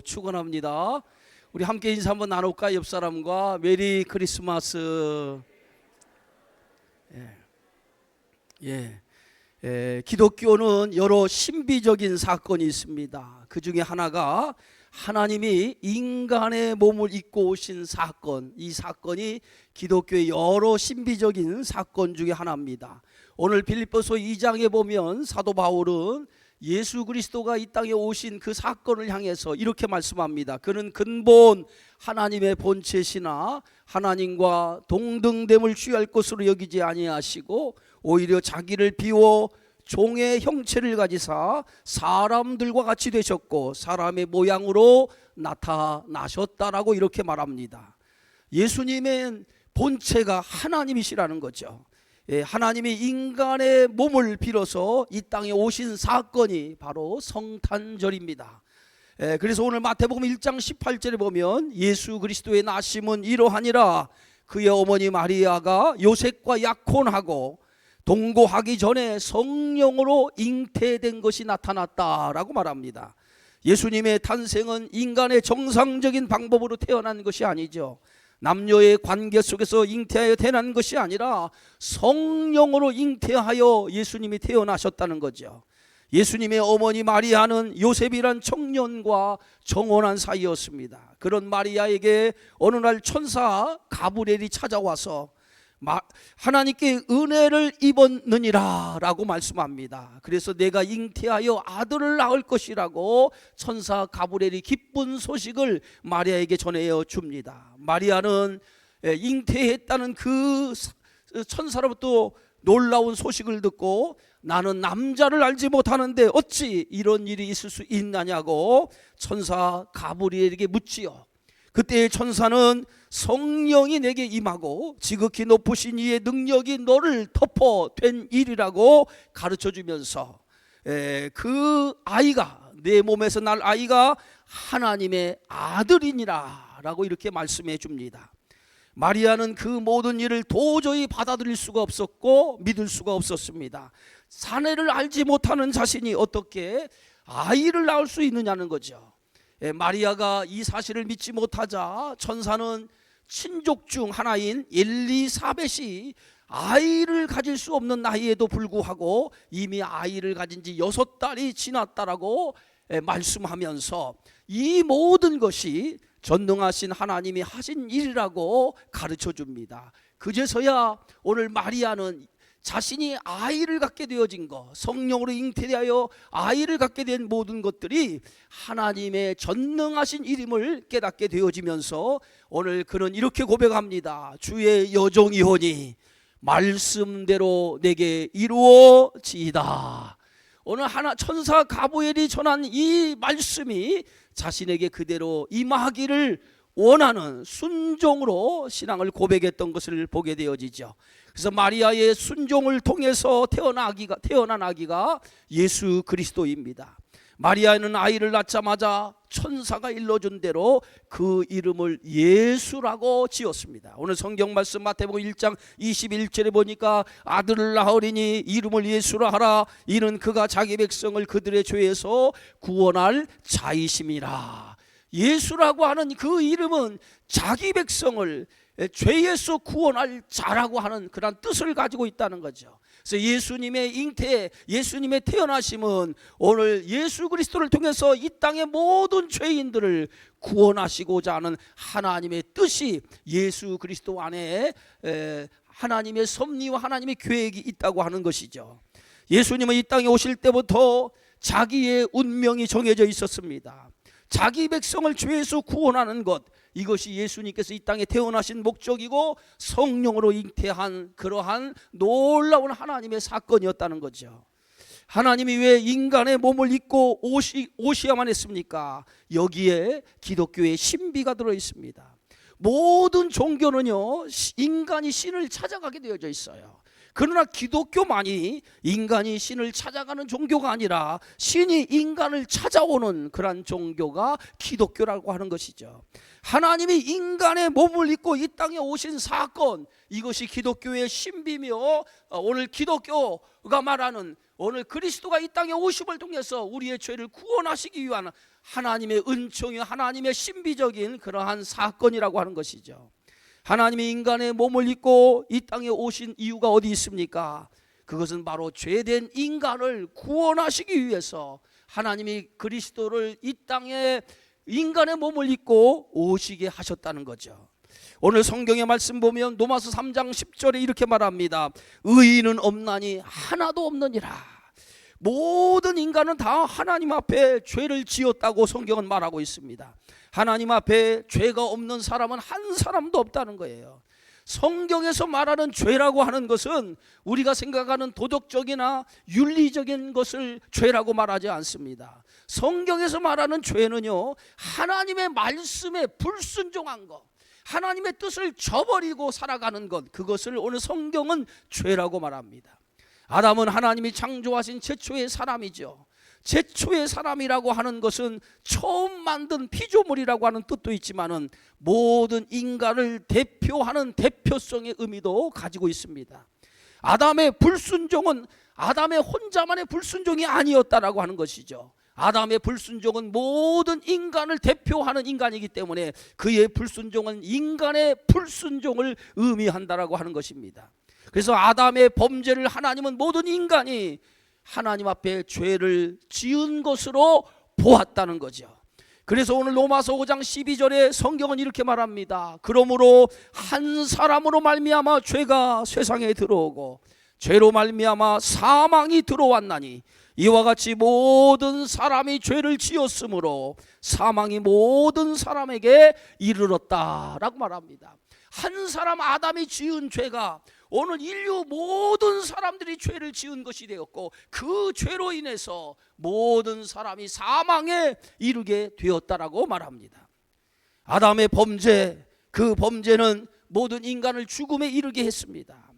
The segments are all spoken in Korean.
축원합니다. 우리 함께 인사 한번 나눌까? 옆 사람과 메리 크리스마스. 기독교는 여러 신비적인 사건이 있습니다. 그 중에 하나가 하나님이 인간의 몸을 입고 오신 사건, 이 사건이 기독교의 여러 신비적인 사건 중에 하나입니다. 오늘 빌립보서 2장에 보면 사도 바울은 예수 그리스도가 이 땅에 오신 그 사건을 향해서 이렇게 말씀합니다. 그는 근본 하나님의 본체시나 하나님과 동등됨을 취할 것으로 여기지 아니하시고 오히려 자기를 비워 종의 형체를 가지사 사람들과 같이 되셨고 사람의 모양으로 나타나셨다라고 이렇게 말합니다. 예수님의 본체가 하나님이시라는 거죠. 하나님이 인간의 몸을 빌어서 이 땅에 오신 사건이 바로 성탄절입니다. 그래서 오늘 마태복음 1장 18절에 보면 예수 그리스도의 나심은 이러하니라. 그의 어머니 마리아가 요셉과 약혼하고 동거하기 전에 성령으로 잉태된 것이 나타났다라고 말합니다. 예수님의 탄생은 인간의 정상적인 방법으로 태어난 것이 아니죠. 남녀의 관계 속에서 잉태하여 태어난 것이 아니라 성령으로 잉태하여 예수님이 태어나셨다는 거죠. 예수님의 어머니 마리아는 요셉이란 청년과 정혼한 사이였습니다. 그런 마리아에게 어느 날 천사 가브리엘이 찾아와서 하나님께 은혜를 입었느니라 라고 말씀합니다. 그래서 내가 잉태하여 아들을 낳을 것이라고 천사 가브리엘이 기쁜 소식을 마리아에게 전해 줍니다. 마리아는 잉태했다는 그 천사로부터 놀라운 소식을 듣고 나는 남자를 알지 못하는데 어찌 이런 일이 있을 수 있느냐고 천사 가브리엘에게 묻지요. 그때 천사는 성령이 내게 임하고 지극히 높으신 이의 능력이 너를 덮어된 일이라고 가르쳐주면서 그 아이가 내 몸에서 날 아이가 하나님의 아들이니라 라고 이렇게 말씀해 줍니다. 마리아는 그 모든 일을 도저히 받아들일 수가 없었고 믿을 수가 없었습니다. 사내를 알지 못하는 자신이 어떻게 아이를 낳을 수 있느냐는 거죠. 마리아가 이 사실을 믿지 못하자 천사는 친족 중 하나인 엘리사벳이 아이를 가질 수 없는 나이에도 불구하고 이미 아이를 가진 지 6달이 지났다라고 말씀하면서 이 모든 것이 전능하신 하나님이 하신 일이라고 가르쳐 줍니다. 그제서야 오늘 마리아는 자신이 아이를 갖게 되어진 것, 성령으로 잉태하여 아이를 갖게 된 모든 것들이 하나님의 전능하신 일임을 깨닫게 되어지면서 오늘 그는 이렇게 고백합니다. 주의 여종이오니 말씀대로 내게 이루어지이다. 오늘 천사 가브리엘이 전한 이 말씀이 자신에게 그대로 임하기를 원하는 순종으로 신앙을 고백했던 것을 보게 되어지죠. 그래서 마리아의 순종을 통해서 태어난 아기가 예수 그리스도입니다. 마리아는 아이를 낳자마자 천사가 일러준 대로 그 이름을 예수라고 지었습니다. 오늘 성경 말씀 마태복음 1장 21절에 보니까 아들을 낳으리니 이름을 예수라 하라. 이는 그가 자기 백성을 그들의 죄에서 구원할 자이심이라. 예수라고 하는 그 이름은 자기 백성을 죄에서 구원할 자라고 하는 그런 뜻을 가지고 있다는 거죠. 그래서 예수님의 잉태, 예수님의 태어나심은 오늘 예수 그리스도를 통해서 이 땅의 모든 죄인들을 구원하시고자 하는 하나님의 뜻이 예수 그리스도 안에 하나님의 섭리와 하나님의 계획이 있다고 하는 것이죠. 예수님은 이 땅에 오실 때부터 자기의 운명이 정해져 있었습니다. 자기 백성을 죄에서 구원하는 것, 이것이 예수님께서 이 땅에 태어나신 목적이고 성령으로 잉태한 그러한 놀라운 하나님의 사건이었다는 거죠. 하나님이 왜 인간의 몸을 입고 오셔야만 했습니까? 여기에 기독교의 신비가 들어 있습니다. 모든 종교는요 인간이 신을 찾아가게 되어져 있어요. 그러나 기독교만이 인간이 신을 찾아가는 종교가 아니라 신이 인간을 찾아오는 그러한 종교가 기독교라고 하는 것이죠. 하나님이 인간의 몸을 입고 이 땅에 오신 사건, 이것이 기독교의 신비며 오늘 기독교가 말하는 오늘 그리스도가 이 땅에 오심을 통해서 우리의 죄를 구원하시기 위한 하나님의 은총이 하나님의 신비적인 그러한 사건이라고 하는 것이죠. 하나님이 인간의 몸을 입고 이 땅에 오신 이유가 어디 있습니까? 그것은 바로 죄된 인간을 구원하시기 위해서 하나님이 그리스도를 이 땅에 인간의 몸을 입고 오시게 하셨다는 거죠. 오늘 성경의 말씀 보면 로마서 3장 10절에 이렇게 말합니다. 의인은 없나니 하나도 없느니라. 모든 인간은 다 하나님 앞에 죄를 지었다고 성경은 말하고 있습니다. 하나님 앞에 죄가 없는 사람은 한 사람도 없다는 거예요. 성경에서 말하는 죄라고 하는 것은 우리가 생각하는 도덕적이나 윤리적인 것을 죄라고 말하지 않습니다. 성경에서 말하는 죄는요, 하나님의 말씀에 불순종한 것, 하나님의 뜻을 저버리고 살아가는 것, 그것을 오늘 성경은 죄라고 말합니다. 아담은 하나님이 창조하신 최초의 사람이죠. 최초의 사람이라고 하는 것은 처음 만든 피조물이라고 하는 뜻도 있지만은 모든 인간을 대표하는 대표성의 의미도 가지고 있습니다. 아담의 불순종은 아담의 혼자만의 불순종이 아니었다라고 하는 것이죠. 아담의 불순종은 모든 인간을 대표하는 인간이기 때문에 그의 불순종은 인간의 불순종을 의미한다라고 하는 것입니다. 그래서 아담의 범죄를 하나님은 모든 인간이 하나님 앞에 죄를 지은 것으로 보았다는 거죠. 그래서 오늘 로마서 5장 12절에 성경은 이렇게 말합니다. 그러므로 한 사람으로 말미암아 죄가 세상에 들어오고 죄로 말미암아 사망이 들어왔나니 이와 같이 모든 사람이 죄를 지었으므로 사망이 모든 사람에게 이르렀다라고 말합니다. 한 사람 아담이 지은 죄가 오늘 인류 모든 사람들이 죄를 지은 것이 되었고 그 죄로 인해서 모든 사람이 사망에 이르게 되었다라고 말합니다. 아담의 범죄, 그 범죄는 모든 인간을 죽음에 이르게 했습니다.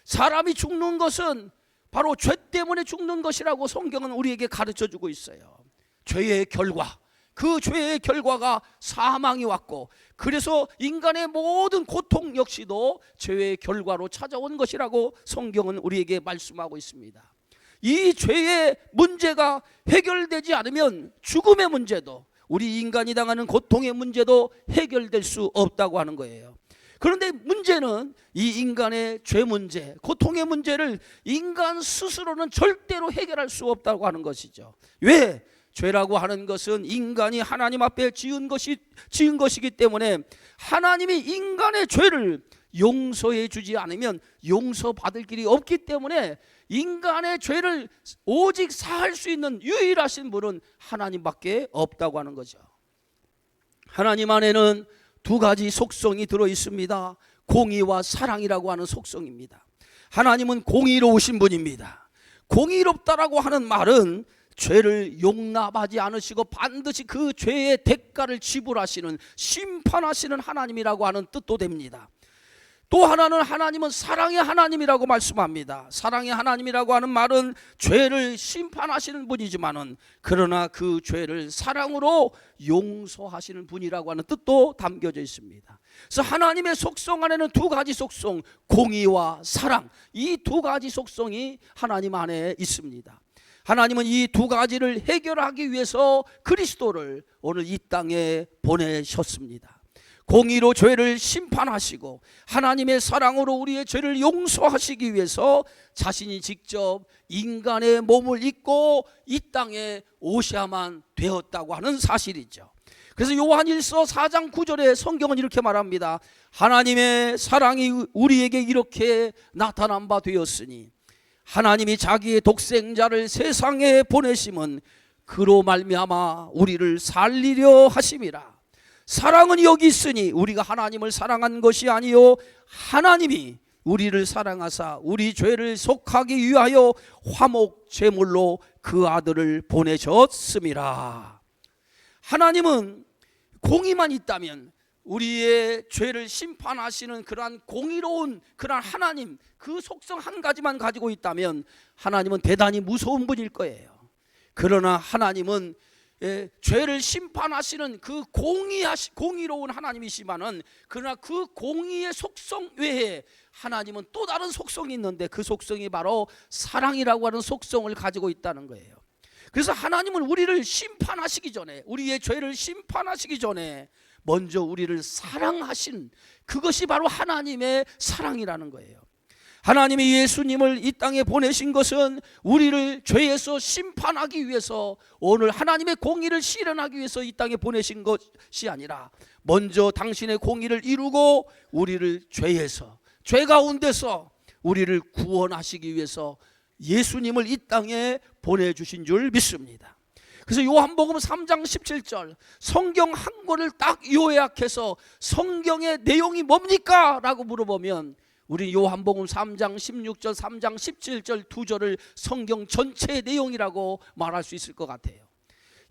사람이 죽는 것은 바로 죄 때문에 죽는 것이라고 성경은 우리에게 가르쳐주고 있어요. 죄의 결과, 그 죄의 결과가 사망이 왔고 그래서 인간의 모든 고통 역시도 죄의 결과로 찾아온 것이라고 성경은 우리에게 말씀하고 있습니다. 이 죄의 문제가 해결되지 않으면 죽음의 문제도 우리 인간이 당하는 고통의 문제도 해결될 수 없다고 하는 거예요. 그런데 문제는 이 인간의 죄 문제, 고통의 문제를 인간 스스로는 절대로 해결할 수 없다고 하는 것이죠. 왜? 죄라고 하는 것은 인간이 하나님 앞에 지은 것이기 때문에 하나님이 인간의 죄를 용서해 주지 않으면 용서받을 길이 없기 때문에 인간의 죄를 오직 사할 수 있는 유일하신 분은 하나님밖에 없다고 하는 거죠. 하나님 안에는 두 가지 속성이 들어 있습니다. 공의와 사랑이라고 하는 속성입니다. 하나님은 공의로우신 분입니다. 공의롭다라고 하는 말은 죄를 용납하지 않으시고 반드시 그 죄의 대가를 지불하시는 심판하시는 하나님이라고 하는 뜻도 됩니다. 또 하나는 하나님은 사랑의 하나님이라고 말씀합니다. 사랑의 하나님이라고 하는 말은 죄를 심판하시는 분이지만은 그러나 그 죄를 사랑으로 용서하시는 분이라고 하는 뜻도 담겨져 있습니다. 그래서 하나님의 속성 안에는 두 가지 속성, 공의와 사랑, 이 두 가지 속성이 하나님 안에 있습니다. 하나님은 이 두 가지를 해결하기 위해서 그리스도를 오늘 이 땅에 보내셨습니다. 공의로 죄를 심판하시고 하나님의 사랑으로 우리의 죄를 용서하시기 위해서 자신이 직접 인간의 몸을 입고 이 땅에 오셔야만 되었다고 하는 사실이죠. 그래서 요한일서 4장 9절에 성경은 이렇게 말합니다. 하나님의 사랑이 우리에게 이렇게 나타난 바 되었으니 하나님이 자기의 독생자를 세상에 보내심은 그로 말미암아 우리를 살리려 하심이라. 사랑은 여기 있으니 우리가 하나님을 사랑한 것이 아니요 하나님이 우리를 사랑하사 우리 죄를 속하기 위하여 화목 제물로 그 아들을 보내셨음이라. 하나님은 공의만 있다면 우리의 죄를 심판하시는 그러한 공의로운 그러한 하나님, 그 속성 한 가지만 가지고 있다면 하나님은 대단히 무서운 분일 거예요. 그러나 하나님은 죄를 심판하시는 그 공의로운 하나님이시만은, 그러나 그 공의의 속성 외에 하나님은 또 다른 속성이 있는데, 그 속성이 바로 사랑이라고 하는 속성을 가지고 있다는 거예요. 그래서 하나님은 우리를 심판하시기 전에, 우리의 죄를 심판하시기 전에 먼저 우리를 사랑하신, 그것이 바로 하나님의 사랑이라는 거예요. 하나님이 예수님을 이 땅에 보내신 것은 우리를 죄에서 심판하기 위해서, 오늘 하나님의 공의를 실현하기 위해서 이 땅에 보내신 것이 아니라, 먼저 당신의 공의를 이루고 우리를 죄에서, 죄 가운데서 우리를 구원하시기 위해서 예수님을 이 땅에 보내주신 줄 믿습니다. 그래서 요한복음 3장 17절 성경 한 권을 딱 요약해서 성경의 내용이 뭡니까? 라고 물어보면 우리 요한복음 3장 16절 3장 17절 두 절을 성경 전체의 내용이라고 말할 수 있을 것 같아요.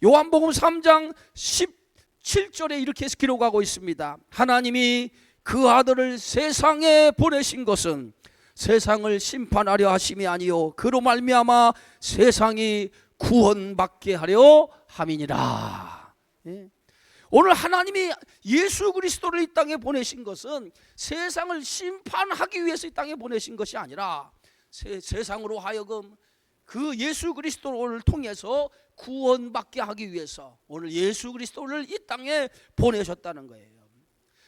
요한복음 3장 17절에 이렇게 기록하고 있습니다. 하나님이 그 아들을 세상에 보내신 것은 세상을 심판하려 하심이 아니요 그로 말미암아 세상이 구원받게 하려 함이니라. 오늘 하나님이 예수 그리스도를 이 땅에 보내신 것은 세상을 심판하기 위해서 이 땅에 보내신 것이 아니라 세상으로 하여금 그 예수 그리스도를 통해서 구원받게 하기 위해서 오늘 예수 그리스도를 이 땅에 보내셨다는 거예요.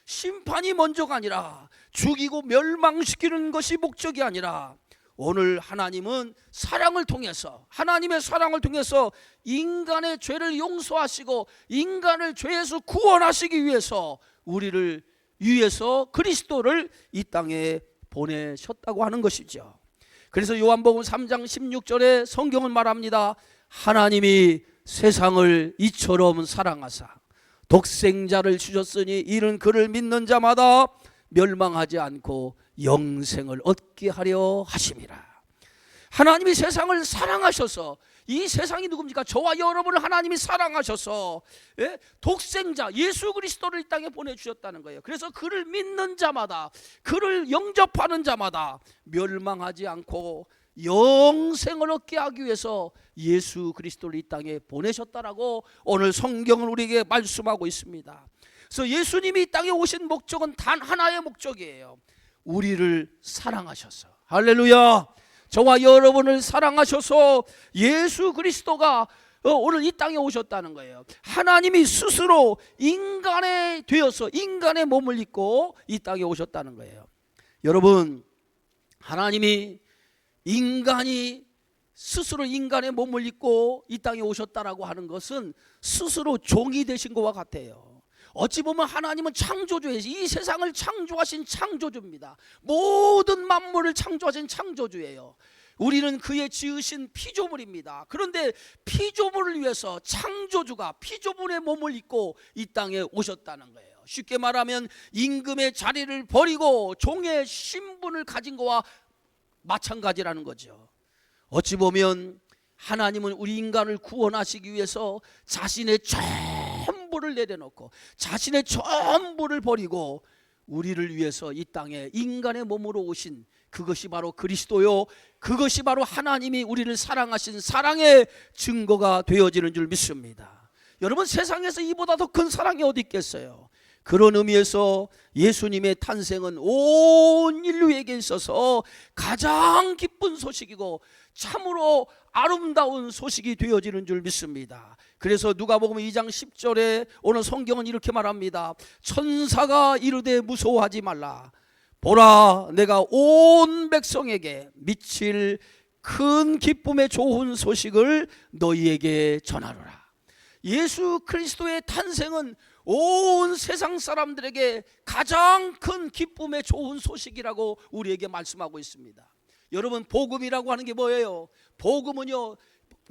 심판이 먼저가 아니라, 죽이고 멸망시키는 것이 목적이 아니라, 오늘 하나님은 사랑을 통해서, 하나님의 사랑을 통해서 인간의 죄를 용서하시고 인간을 죄에서 구원하시기 위해서 우리를 위해서 그리스도를 이 땅에 보내셨다고 하는 것이죠. 그래서 요한복음 3장 16절에 성경은 말합니다. 하나님이 세상을 이처럼 사랑하사 독생자를 주셨으니 이는 그를 믿는 자마다 멸망하지 않고 영생을 얻게 하려 하심이라. 하나님이 세상을 사랑하셔서, 이 세상이 누굽니까? 저와 여러분을 하나님이 사랑하셔서 독생자 예수 그리스도를 이 땅에 보내주셨다는 거예요. 그래서 그를 믿는 자마다, 그를 영접하는 자마다 멸망하지 않고 영생을 얻게 하기 위해서 예수 그리스도를 이 땅에 보내셨다라고 오늘 성경은 우리에게 말씀하고 있습니다. 그래서 예수님이 이 땅에 오신 목적은 단 하나의 목적이에요. 우리를 사랑하셔서, 할렐루야, 저와 여러분을 사랑하셔서 예수 그리스도가 오늘 이 땅에 오셨다는 거예요. 하나님이 스스로 인간에 되어서 인간의 몸을 입고 이 땅에 오셨다는 거예요. 여러분, 하나님이 인간이 스스로 인간의 몸을 입고 이 땅에 오셨다라고 하는 것은 스스로 종이 되신 것과 같아요. 어찌 보면 하나님은 창조주예요. 이 세상을 창조하신 창조주입니다. 모든 만물을 창조하신 창조주예요. 우리는 그의 지으신 피조물입니다. 그런데 피조물을 위해서 창조주가 피조물의 몸을 입고 이 땅에 오셨다는 거예요. 쉽게 말하면 임금의 자리를 버리고 종의 신분을 가진 것과 마찬가지라는 거죠. 어찌 보면 하나님은 우리 인간을 구원하시기 위해서 자신의 전부를 내려놓고 자신의 전부를 버리고 우리를 위해서 이 땅에 인간의 몸으로 오신, 그것이 바로 그리스도요, 그것이 바로 하나님이 우리를 사랑하신 사랑의 증거가 되어지는 줄 믿습니다. 여러분, 세상에서 이보다 더 큰 사랑이 어디 있겠어요? 그런 의미에서 예수님의 탄생은 온 인류에게 있어서 가장 기쁜 소식이고 참으로 아름다운 소식이 되어지는 줄 믿습니다. 그래서 누가복음 2장 10절에 오늘 성경은 이렇게 말합니다. 천사가 이르되 무서워하지 말라. 보라, 내가 온 백성에게 미칠 큰 기쁨의 좋은 소식을 너희에게 전하노라. 예수 그리스도의 탄생은 온 세상 사람들에게 가장 큰 기쁨의 좋은 소식이라고 우리에게 말씀하고 있습니다. 여러분, 복음이라고 하는 게 뭐예요? 복음은요,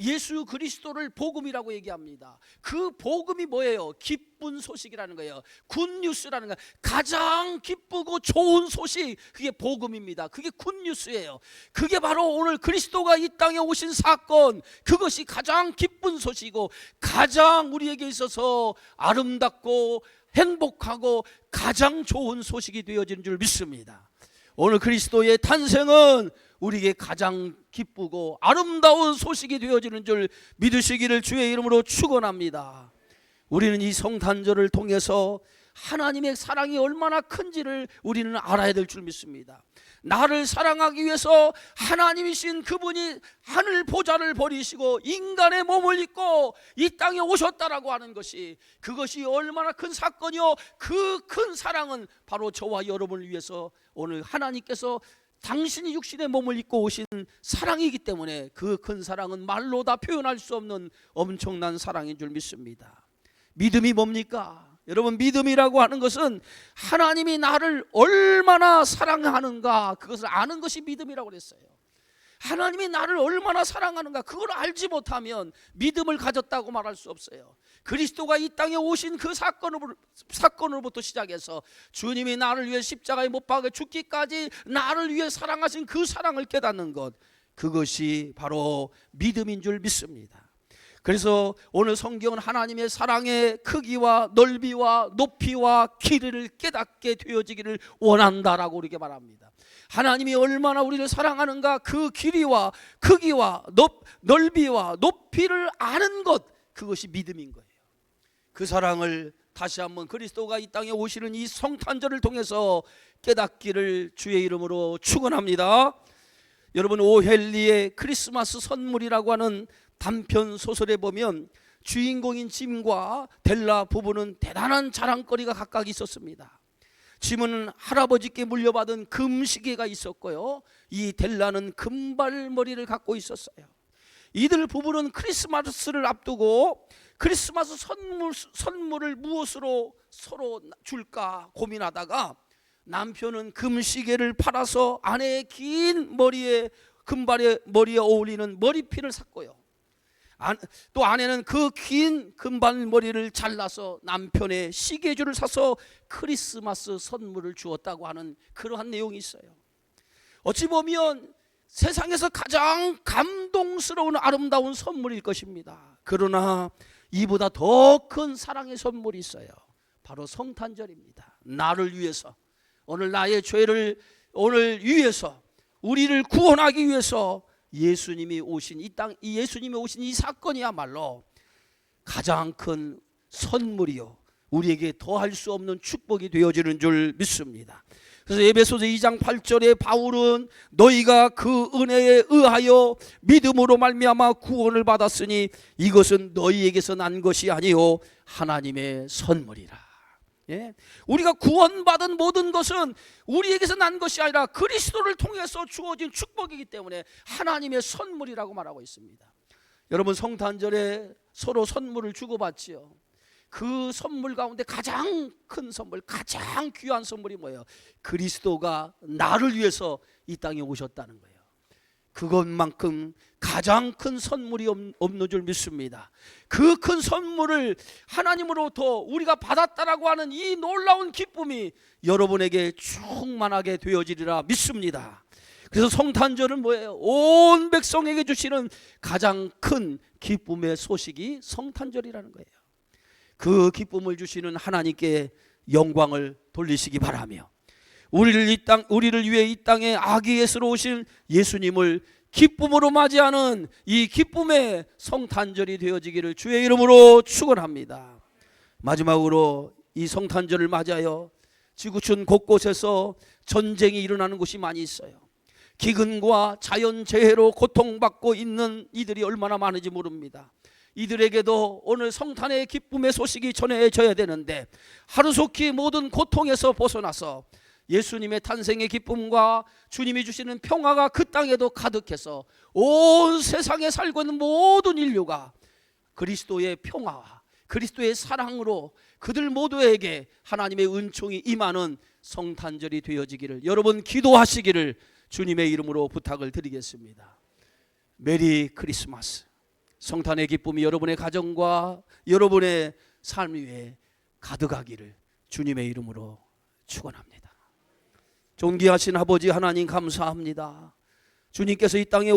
예수 그리스도를 복음이라고 얘기합니다. 그 복음이 뭐예요? 기쁜 소식이라는 거예요. 굿뉴스라는 거예요. 가장 기쁘고 좋은 소식, 그게 복음입니다. 그게 굿뉴스예요. 그게 바로 오늘 그리스도가 이 땅에 오신 사건, 그것이 가장 기쁜 소식이고 가장 우리에게 있어서 아름답고 행복하고 가장 좋은 소식이 되어지는 줄 믿습니다. 오늘 그리스도의 탄생은 우리에게 가장 기쁘고 아름다운 소식이 되어지는 줄 믿으시기를 주의 이름으로 축원합니다. 우리는 이 성탄절을 통해서 하나님의 사랑이 얼마나 큰지를 우리는 알아야 될 줄 믿습니다. 나를 사랑하기 위해서 하나님이신 그분이 하늘 보좌를 버리시고 인간의 몸을 입고 이 땅에 오셨다라고 하는 것이, 그것이 얼마나 큰 사건이요, 그 큰 사랑은 바로 저와 여러분을 위해서 오늘 하나님께서 당신이 육신의 몸을 입고 오신 사랑이기 때문에 그 큰 사랑은 말로 다 표현할 수 없는 엄청난 사랑인 줄 믿습니다. 믿음이 뭡니까? 여러분, 믿음이라고 하는 것은 하나님이 나를 얼마나 사랑하는가, 그것을 아는 것이 믿음이라고 그랬어요. 하나님이 나를 얼마나 사랑하는가, 그걸 알지 못하면 믿음을 가졌다고 말할 수 없어요. 그리스도가 이 땅에 오신 그 사건으로부터 시작해서 주님이 나를 위해 십자가에 못 박아 죽기까지 나를 위해 사랑하신 그 사랑을 깨닫는 것, 그것이 바로 믿음인 줄 믿습니다. 그래서 오늘 성경은 하나님의 사랑의 크기와 넓이와 높이와 길이를 깨닫게 되어지기를 원한다라고 우리에게 말합니다. 하나님이 얼마나 우리를 사랑하는가, 그 길이와 크기와 넓이와 높이를 아는 것, 그것이 믿음인 거예요. 그 사랑을 다시 한번 그리스도가 이 땅에 오시는 이 성탄절을 통해서 깨닫기를 주의 이름으로 축원합니다. 여러분, 오헬리의 크리스마스 선물이라고 하는 단편 소설에 보면 주인공인 짐과 델라 부부는 대단한 자랑거리가 각각 있었습니다. 짐은 할아버지께 물려받은 금시계가 있었고요, 이 델라는 금발머리를 갖고 있었어요. 이들 부부는 크리스마스를 앞두고 크리스마스 선물을 무엇으로 서로 줄까 고민하다가 남편은 금시계를 팔아서 아내의 긴 머리에, 금발의 머리에 어울리는 머리핀을 샀고요, 또 아내는 그 긴 금발머리를 잘라서 남편의 시계줄을 사서 크리스마스 선물을 주었다고 하는 그러한 내용이 있어요. 어찌 보면 세상에서 가장 감동스러운 아름다운 선물일 것입니다. 그러나 이보다 더 큰 사랑의 선물이 있어요. 바로 성탄절입니다. 나를 위해서, 오늘 나의 죄를 오늘 위해서, 우리를 구원하기 위해서 예수님이 오신 이 사건이야말로 가장 큰 선물이요, 우리에게 더할 수 없는 축복이 되어지는 줄 믿습니다. 그래서 에베소서 2장 8절에 바울은 너희가 그 은혜에 의하여 믿음으로 말미암아 구원을 받았으니 이것은 너희에게서 난 것이 아니요 하나님의 선물이라. 예? 우리가 구원받은 모든 것은 우리에게서 난 것이 아니라 그리스도를 통해서 주어진 축복이기 때문에 하나님의 선물이라고 말하고 있습니다. 여러분, 성탄절에 서로 선물을 주고받지요. 그 선물 가운데 가장 큰 선물, 가장 귀한 선물이 뭐예요? 그리스도가 나를 위해서 이 땅에 오셨다는 거예요. 그것만큼 가장 큰 선물이 없는 줄 믿습니다. 그 큰 선물을 하나님으로부터 우리가 받았다라고 하는 이 놀라운 기쁨이 여러분에게 충만하게 되어지리라 믿습니다. 그래서 성탄절은 뭐예요? 온 백성에게 주시는 가장 큰 기쁨의 소식이 성탄절이라는 거예요. 그 기쁨을 주시는 하나님께 영광을 돌리시기 바라며, 우리를 위해 이 땅에 아기 예수로 오신 예수님을 기쁨으로 맞이하는 이 기쁨의 성탄절이 되어지기를 주의 이름으로 축원합니다. 마지막으로 이 성탄절을 맞이하여 지구촌 곳곳에서 전쟁이 일어나는 곳이 많이 있어요. 기근과 자연재해로 고통받고 있는 이들이 얼마나 많은지 모릅니다. 이들에게도 오늘 성탄의 기쁨의 소식이 전해져야 되는데 하루속히 모든 고통에서 벗어나서 예수님의 탄생의 기쁨과 주님이 주시는 평화가 그 땅에도 가득해서 온 세상에 살고 있는 모든 인류가 그리스도의 평화와 그리스도의 사랑으로 그들 모두에게 하나님의 은총이 임하는 성탄절이 되어지기를 여러분 기도하시기를 주님의 이름으로 부탁을 드리겠습니다. 메리 크리스마스. 성탄의 기쁨이 여러분의 가정과 여러분의 삶 위에 가득하기를 주님의 이름으로 축원합니다. 존귀하신 아버지 하나님 감사합니다. 주님께서 이 땅에